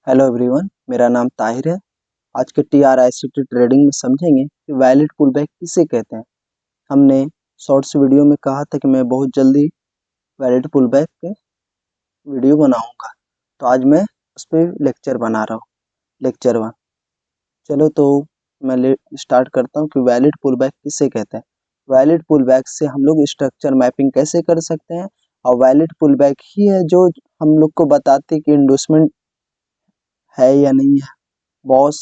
Hello everyone, मेरा नाम ताहिर है। आज के TRICT ट्रेडिंग में समझेंगे कि वैलिड पुलबैक किसे कहते हैं। हमने शॉर्ट्स वीडियो में कहा था कि मैं बहुत जल्दी वैलिड पुलबैक पे वीडियो बनाऊंगा, तो आज मैं उस पर लेक्चर बना रहा हूँ, लेक्चर 1। चलो तो मैं स्टार्ट करता हूँ कि वैलिड पुलबैक किसे कहते हैं। वैलिड पुलबैक से हम लोग स्ट्रक्चर मैपिंग कैसे कर सकते हैं, और वैलिड पुलबैक ही है जो हम लोग को बताती है कि इंडोसमेंट है या नहीं है, बॉस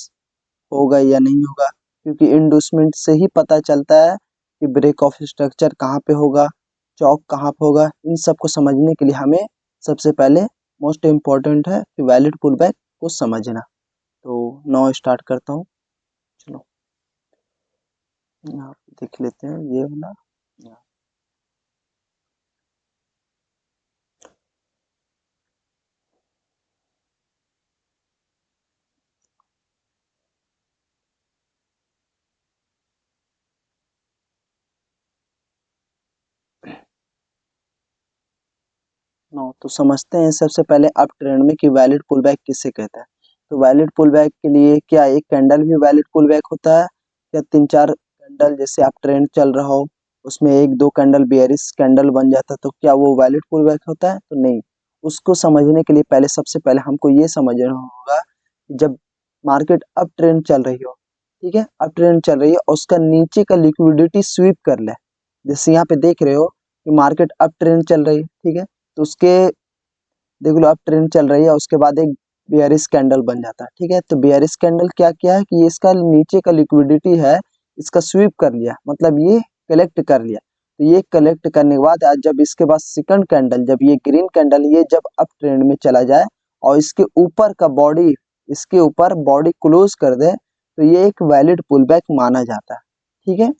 होगा या नहीं होगा, क्योंकि इंडोसमेंट से ही पता चलता है कि ब्रेक ऑफ स्ट्रक्चर कहाँ पे होगा, चौक कहाँ पे होगा। इन सब को समझने के लिए हमें सबसे पहले मोस्ट इम्पॉर्टेंट है कि वैलिड पुलबैक को समझना। तो नाउ स्टार्ट करता हूँ। चलो यहाँ पे देख लेते हैं ये वाला। नो तो समझते हैं सबसे पहले अप ट्रेंड में कि वैलिड पुलबैक किसे कहता है। तो वैलिड पुलबैक के लिए क्या एक कैंडल भी वैलिड पुलबैक होता है, या 3-4 कैंडल जैसे अप ट्रेंड चल रहा हो उसमें 1-2 कैंडल बेयरिश कैंडल बन जाता है, तो क्या वो वैलिड पुलबैक होता है? तो नहीं। उसको समझने के लिए पहले सबसे पहले हमको ये समझना होगा कि जब मार्केट अप ट्रेंड चल रही हो, ठीक है, अप ट्रेंड चल रही है और उसका नीचे का लिक्विडिटी स्वीप कर ले। जैसे यहाँ पे देख रहे हो कि मार्केट अप ट्रेंड चल रही है, ठीक है, तो उसके देख लो अप ट्रेंड चल रही है, उसके बाद एक बेयरिश कैंडल बन जाता है, ठीक है। तो बेयरिश कैंडल क्या किया है कि इसका नीचे का लिक्विडिटी है, इसका स्वीप कर लिया, मतलब ये कलेक्ट कर लिया। तो ये कलेक्ट करने के बाद आज जब इसके बाद सेकंड कैंडल, जब ये ग्रीन कैंडल ये जब अप ट्रेंड में चला जाए और इसके ऊपर का बॉडी, इसके ऊपर बॉडी क्लोज कर दे, तो ये एक वैलिड पुलबैक माना जाता है, ठीक है।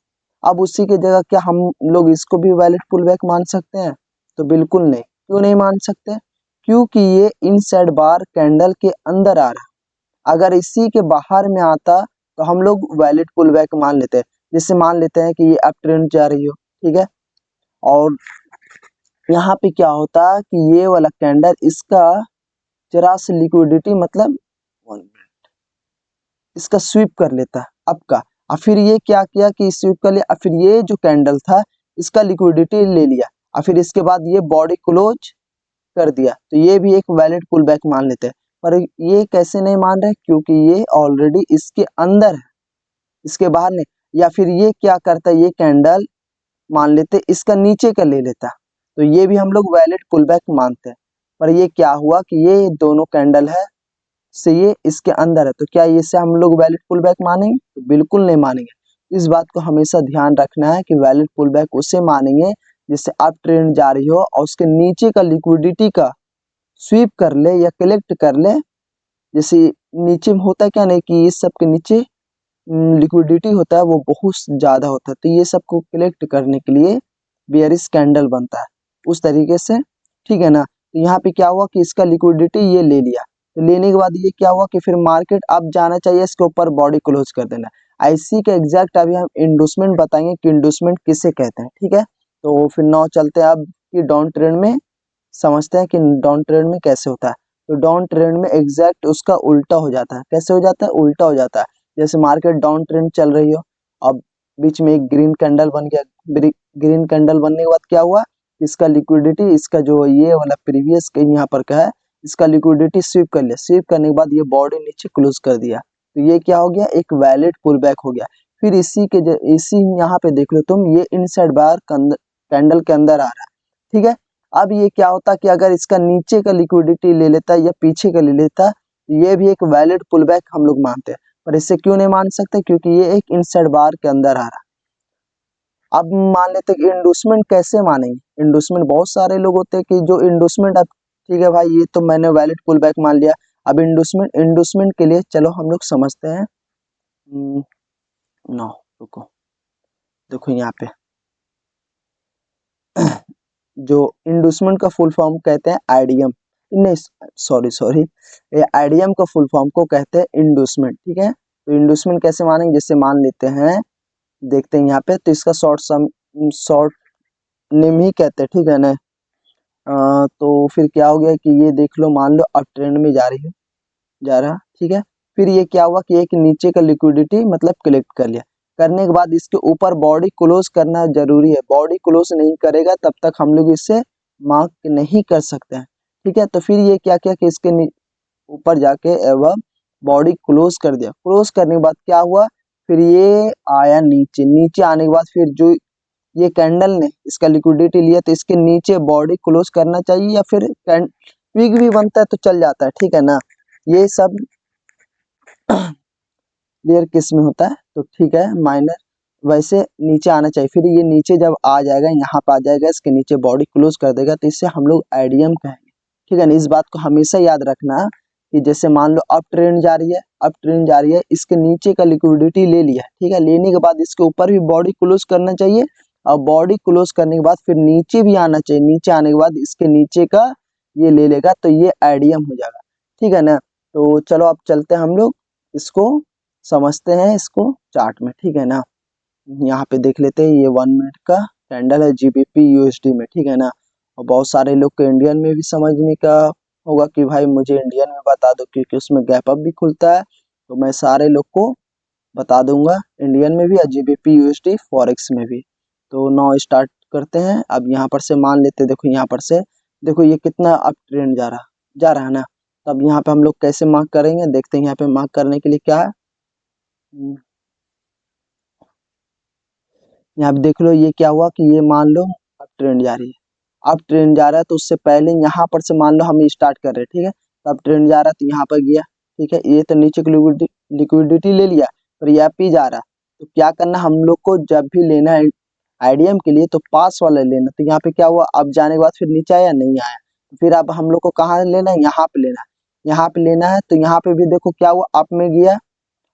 अब उसी की जगह क्या हम लोग इसको भी वैलिड पुलबैक मान सकते हैं? तो बिल्कुल नहीं। क्यों नहीं मान सकते? क्योंकि ये इनसाइड बार कैंडल के अंदर आ रहा है। अगर इसी के बाहर में आता तो हम लोग वैलिड पुलबैक मान लेते हैं। जैसे मान लेते हैं कि ये अप ट्रेंड जा रही हो, ठीक है, और यहाँ पे क्या होता है कि ये वाला कैंडल इसका जरा सी लिक्विडिटी, मतलब इसका स्वीप कर लेता है अप का, और फिर ये क्या किया कि स्वीप कर लिया, और फिर ये जो कैंडल था इसका लिक्विडिटी ले लिया, और फिर इसके बाद ये बॉडी क्लोज कर दिया, तो ये भी एक वैलिड पुलबैक मान लेते हैं। पर ये कैसे नहीं मान रहे? क्योंकि ये ऑलरेडी इसके अंदर है, इसके बाहर नहीं। या फिर ये क्या करता है, ये कैंडल मान लेते इसका नीचे का ले लेता, तो ये भी हम लोग वैलिड पुलबैक मानते हैं। पर ये क्या हुआ कि ये दोनों कैंडल है से ये इसके अंदर है, तो क्या इससे हम लोग वैलिड पुलबैक मानेंगे? तो बिल्कुल नहीं मानेंगे। इस बात को हमेशा ध्यान रखना है कि वैलिड पुलबैक उसे मानेंगे जिससे अप ट्रेंड जारी हो और उसके नीचे का लिक्विडिटी का स्वीप कर ले या कलेक्ट कर ले। जैसे नीचे में होता है क्या नहीं कि इस सब के नीचे लिक्विडिटी होता है वो बहुत ज़्यादा होता है, तो ये सबको कलेक्ट करने के लिए बेयरिश कैंडल बनता है उस तरीके से, ठीक है ना। तो यहाँ पे क्या हुआ कि इसका लिक्विडिटी ये ले लिया, तो लेने के बाद ये क्या हुआ कि फिर मार्केट अब जाना चाहिए इसके ऊपर बॉडी क्लोज कर देना। IC का एग्जैक्ट अभी हम इंडोसमेंट बताएंगे कि इंडोसमेंट किसे कहते हैं, ठीक है। तो फिर नाउ चलते हैं अब कि डाउन ट्रेंड में समझते हैं कि डाउन ट्रेंड में कैसे होता है। तो डाउन ट्रेंड में एग्जैक्ट उसका उल्टा हो जाता है। कैसे हो जाता है? उल्टा हो जाता है। जैसे मार्केट डाउन ट्रेंड चल रही हो, अब बीच में एक ग्रीन कैंडल बन गया, ग्रीन कैंडल बनने के बाद क्या हुआ, इसका लिक्विडिटी, इसका जो ये वाला प्रीवियस के यहाँ पर क्या है, इसका लिक्विडिटी स्वीप कर लिया, स्वीप करने के बाद ये बॉडी नीचे क्लोज कर दिया, तो ये क्या हो गया, एक वैलिड पुल बैक हो गया। फिर इसी यहाँ पे देख लो तुम, ये इनसाइड बार कैंडल के अंदर आ रहा है, ठीक है। अब ये क्या होता कि अगर इसका नीचे का लिक्विडिटी ले लेता या पीछे का ले लेता, ये भी एक वैलिड पुलबैक हम लोग मानते हैं। पर इससे क्यों नहीं मान सकते? क्योंकि ये एक इनसाइड बार के अंदर आ रहा है। अब मान लेते कि इंडोसमेंट कैसे मानेंगे? इंडोसमेंट बहुत सारे लोग होते हैं कि जो इंडोसमेंट, अब ठीक है भाई ये तो मैंने वैलिड पुलबैक मान लिया, अब इंडोसमेंट के लिए चलो हम लोग समझते हैं। नो रुको, देखो यहाँ पे जो इंडोसमेंट का फुल फॉर्म कहते हैं आईडीएम, नहीं सॉरी, ये आईडीएम का फुल फॉर्म को कहते हैं इंडोसमेंट, ठीक है। तो इंडोसमेंट कैसे मानेंगे? जैसे मान लेते हैं, देखते हैं यहाँ पे, तो इसका शॉर्ट नेम ही कहते हैं, ठीक है ना। तो फिर क्या हो गया कि ये देख लो, मान लो अप ट्रेंड में जा रही है, जा रहा, ठीक है। फिर ये क्या हुआ कि एक नीचे का लिक्विडिटी मतलब कलेक्ट कर लिया, करने के बाद इसके ऊपर बॉडी क्लोज करना जरूरी है, बॉडी क्लोज नहीं करेगा तब तक हम लोग इससे मार्क नहीं कर सकते हैं, ठीक है। तो फिर ये क्या किया कि इसके ऊपर जाके एवं बॉडी क्लोज कर दिया, क्लोज करने के बाद क्या हुआ, फिर ये आया नीचे, नीचे आने के बाद फिर जो ये कैंडल ने इसका लिक्विडिटी लिया तो इसके नीचे बॉडी क्लोज करना चाहिए या फिर विग भी बनता है तो चल जाता है, ठीक है ना। ये सब रेयर केस में होता है तो ठीक है, माइनर वैसे नीचे आना चाहिए। फिर ये नीचे जब आ जाएगा, यहाँ पे आ जाएगा, इसके नीचे बॉडी क्लोज कर देगा तो इससे हम लोग आइडियम कहेंगे, ठीक है ना। इस बात को हमेशा याद रखना कि जैसे मान लो अप ट्रेंड जा रही है, अप ट्रेंड जा रही है, इसके नीचे का लिक्विडिटी ले लिया, ठीक है। लेने के बाद इसके ऊपर भी बॉडी क्लोज करना चाहिए और बॉडी क्लोज करने के बाद फिर नीचे भी आना चाहिए, नीचे आने के बाद इसके नीचे का ये ले लेगा तो ये आइडियम हो जाएगा, ठीक है ना। तो चलो अब चलते हैं हम लोग इसको समझते हैं इसको चार्ट में, ठीक है ना। यहाँ पे देख लेते हैं, ये 1 मिनट का कैंडल है GBP USD में, ठीक है ना। और बहुत सारे लोग को इंडियन में भी समझने का होगा कि भाई मुझे इंडियन में बता दो, क्योंकि उसमें गैप अप भी खुलता है, तो मैं सारे लोग को बता दूंगा इंडियन में भी और GBP USD फॉरेक्स में भी। तो नाउ स्टार्ट करते हैं। अब यहाँ पर से मान लेते हैं, देखो यहाँ पर से देखो ये कितना अप ट्रेंड जा रहा है ना। तब यहाँ पे हम लोग कैसे मार्क करेंगे, देखते हैं यहाँ पे मार्क करने के लिए क्या है। यहाँ पे देख लो ये क्या हुआ कि ये मान लो अब ट्रेंड जा रही है, अब ट्रेंड जा रहा है तो उससे पहले यहाँ पर से मान लो हम स्टार्ट कर रहे हैं, ठीक है। तो अब ट्रेंड जा रहा है तो यहाँ पर गया, ठीक है। ये तो नीचे की लिक्विडिटी ले लिया और ये अप ही जा रहा, तो क्या करना हम लोग को, जब भी लेना है आइडियम के लिए तो पास वाला लेना। तो यहाँ पे क्या हुआ, अब जाने के बाद फिर नीचे आया नहीं आया, तो फिर अब हम लोग को कहाँ लेना है, यहाँ पे लेना है, यहाँ पे लेना है। तो यहाँ पे भी देखो क्या हुआ, अप में गया।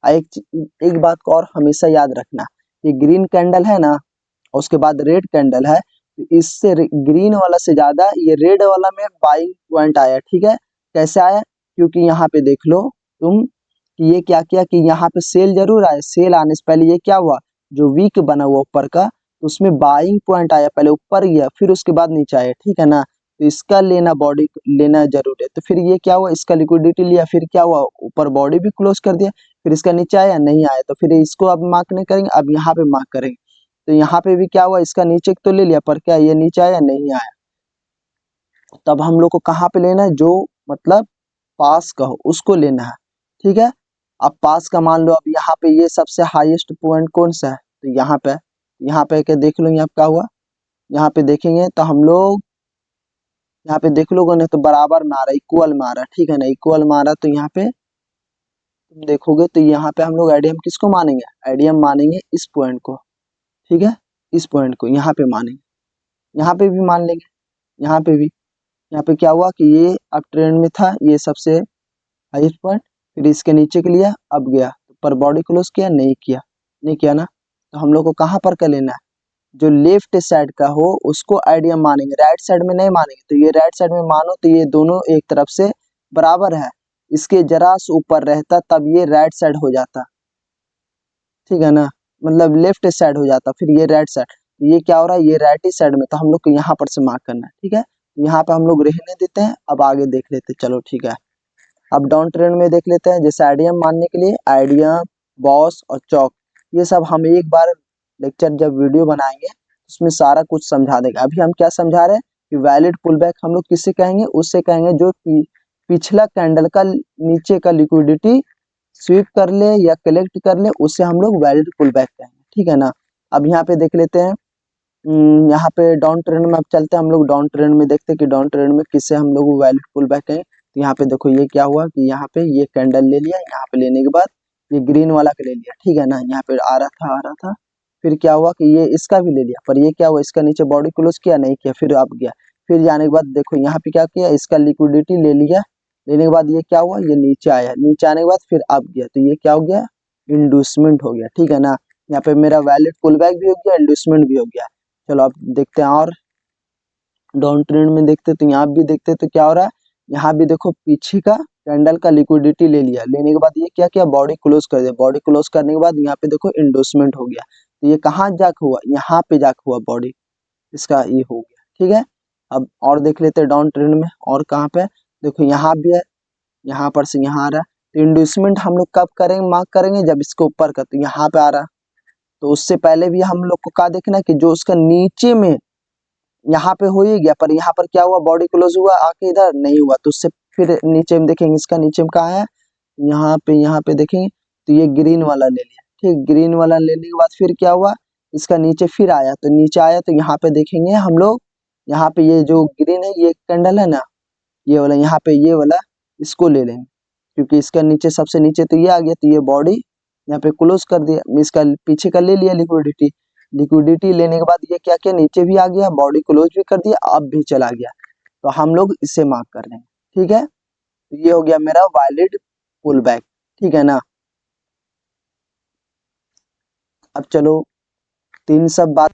एक बात को और हमेशा याद रखना, ये ग्रीन कैंडल है ना और उसके बाद रेड कैंडल है, तो इससे ग्रीन वाला से ज्यादा ये रेड वाला में बाइंग पॉइंट आया, ठीक है। कैसे आया, क्योंकि यहाँ पे देख लो तुम कि ये क्या किया कि यहाँ पे सेल जरूर आया, सेल आने से पहले ये क्या हुआ, जो वीक बना हुआ ऊपर का, तो उसमें बाइंग पॉइंट आया, पहले ऊपर गया फिर उसके बाद नीचे आया, ठीक है ना। तो इसका लेना, बॉडी लेना जरूर है। तो फिर ये क्या हुआ, इसका लिक्विडिटी लिया, फिर क्या हुआ, ऊपर बॉडी भी क्लोज कर दिया, फिर इसका नीचे आया नहीं आया, तो फिर इसको अब मार्क नहीं करेंगे, अब यहाँ पे मार्क करेंगे। तो यहाँ पे भी क्या हुआ, इसका नीचे तो ले लिया पर क्या ये नीचे आया नहीं आया, तब हम लोग को कहाँ पे लेना है, जो मतलब पास का हो उसको लेना है, ठीक है। अब पास का मान लो, अब यहाँ पे ये सबसे हाईएस्ट पॉइंट कौन सा है, तो यहाँ पे के देख लो, यहाँ क्या हुआ, यहाँ पे देखेंगे तो हम लोग यहाँ पे देख लोगे ना तो बराबर में आ रहा है, इक्वल में आ रहा है, ठीक है ना, इक्वल में आ रहा। तो यहाँ पे तुम देखोगे तो यहाँ पे हम लोग आइडियम किसको मानेंगे, आइडियम मानेंगे इस पॉइंट को, ठीक है, इस पॉइंट को यहाँ पे मानेंगे, यहाँ पे भी मान लेंगे, यहाँ पे भी। यहाँ पे क्या हुआ कि ये अब ट्रेंड में था, ये सबसे हाईएस्ट पॉइंट, फिर इसके नीचे के लिया, अब गया पर बॉडी क्लोज किया नहीं किया, नहीं किया ना। तो हम लोग को कहाँ पर का लेना है, जो लेफ्ट साइड का हो उसको आइडियम मानेंगे, राइट साइड में नहीं मानेंगे। तो ये राइट साइड में मानो तो ये दोनों एक तरफ से बराबर है, इसके जरा से ऊपर रहता तब ये राइट साइड हो जाता, ठीक है ना, मतलब लेफ्ट साइड हो जाता, फिर ये राइट साइड। तो ये क्या हो रहा है, ये राइट ही साइड में, तो हम लोग को यहाँ पर से मार्क करना है, ठीक है। तो यहाँ पे हम लोग रहने देते हैं, अब आगे देख लेते हैं, चलो ठीक है। अब डाउन ट्रेंड में देख लेते हैं, जैसे आइडियम मानने के लिए आइडियम, बॉस और चौक, ये सब हम एक बार लेक्चर जब वीडियो बनाएंगे उसमें सारा कुछ समझा देगा। अभी हम क्या समझा रहे हैं कि वैलिड पुल बैक हम लोग किससे कहेंगे, उससे कहेंगे जो पिछला कैंडल का नीचे का लिक्विडिटी स्वीप कर ले या कलेक्ट कर ले, उससे हम लोग वैलिड पुल बैक कहेंगे, ठीक है ना। अब यहाँ पे देख लेते हैं, यहाँ पे डाउन ट्रेंड में अब चलते हैं हम लोग, डाउन ट्रेंड में देखते हैं कि डाउन ट्रेंड में किससे हम लोग वैलिड पुल बैक कहेंगे। तो यहाँ पे देखो ये क्या हुआ कि यहाँ पे ये कैंडल ले लिया, यहाँ पे लेने के बाद ये ग्रीन वाला का ले लिया, ठीक है ना, यहाँ पे आ रहा था, फिर क्या हुआ कि ये इसका भी ले लिया, पर ये क्या हुआ, इसका नीचे बॉडी क्लोज किया नहीं किया, फिर अब गया, फिर जाने के बाद देखो यहाँ पे क्या किया, इसका लिक्विडिटी ले लिया, लेने के बाद ये क्या हुआ, ये नीचे आया, नीचे आने के बाद फिर अब गया, तो ये क्या हो गया, इंडूसमेंट हो गया, ठीक है ना। यहाँ पे मेरा वैलिड पुल बैक भी हो गया, इंडूसमेंट भी हो गया। चलो अब देखते हैं और डाउन ट्रेंड में देखते तो यहाँ भी देखते तो क्या हो रहा है, यहाँ भी देखो पीछे का कैंडल का लिक्विडिटी ले लिया, लेने के बाद ये क्या किया, बॉडी क्लोज कर दिया, बॉडी क्लोज करने के बाद यहाँ पे देखो इंडोसमेंट हो गया। तो ये कहाँ जाके हुआ, यहाँ पे जाके हुआ, बॉडी इसका ये हो गया, ठीक है। अब और देख लेते हैं डाउन ट्रेंड में और कहाँ पे, देखो यहाँ भी है, यहाँ पर से यहाँ आ रहा है, तो इंड्यूसमेंट हम लोग कब करेंगे, मार्क करेंगे जब इसके ऊपर का, तो यहाँ पे आ रहा। तो उससे पहले भी हम लोग को क्या देखना कि जो उसका नीचे में यहाँ पे हो ही गया, पर यहाँ पर क्या हुआ, बॉडी क्लोज हुआ आके इधर नहीं हुआ, तो उससे फिर नीचे में देखेंगे, इसका नीचे में कहाँ है, यहाँ पे देखेंगे, तो ये ग्रीन वाला ले लिया। ठीक, ग्रीन वाला लेने के बाद फिर क्या हुआ, इसका नीचे फिर आया, तो नीचे आया तो यहाँ पे देखेंगे हम लोग, यहाँ पे ये जो ग्रीन है ये कैंडल है ना, ये वाला, यहाँ पे ये वाला इसको ले लेंगे, क्योंकि इसका नीचे सबसे नीचे तो ये आ गया, तो ये बॉडी यहाँ पे क्लोज कर दिया, इसका पीछे का ले लिया लिक्विडिटी। लिक्विडिटी लेने के बाद ये क्या किया, नीचे भी आ गया, बॉडी क्लोज भी कर दिया, अब भी चला गया, तो हम लोग इसे मार्क कर लेंगे। ठीक है, तो ये हो गया मेरा वैलिड पुल बैक। ठीक है ना। अब चलो तीन सब बात